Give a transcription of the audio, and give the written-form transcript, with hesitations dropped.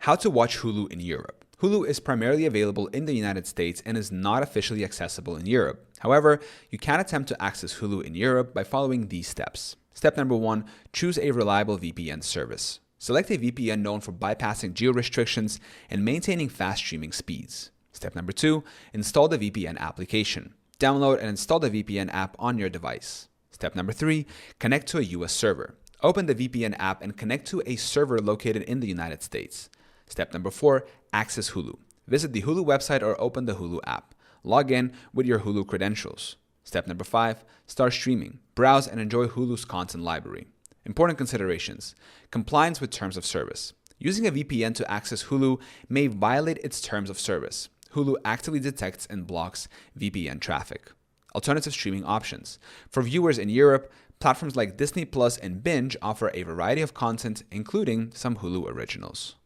How to watch Hulu in Europe. Hulu is primarily available in the United States and is not officially accessible in Europe. However, you can attempt to access Hulu in Europe by following these steps. Step number 1, choose a reliable VPN service. Select a VPN known for bypassing geo-restrictions and maintaining fast streaming speeds. Step number 2, install the VPN application. Download and install the VPN app on your device. Step number 3, connect to a US server. Open the VPN app and connect to a server located in the United States. Step number 4, access Hulu. Visit the Hulu website or open the Hulu app. Log in with your Hulu credentials. Step number 5, start streaming. Browse and enjoy Hulu's content library. Important considerations. Compliance with terms of service. Using a VPN to access Hulu may violate its terms of service. Hulu actively detects and blocks VPN traffic. Alternative streaming options. For viewers in Europe, platforms like Disney Plus and Binge offer a variety of content, including some Hulu originals.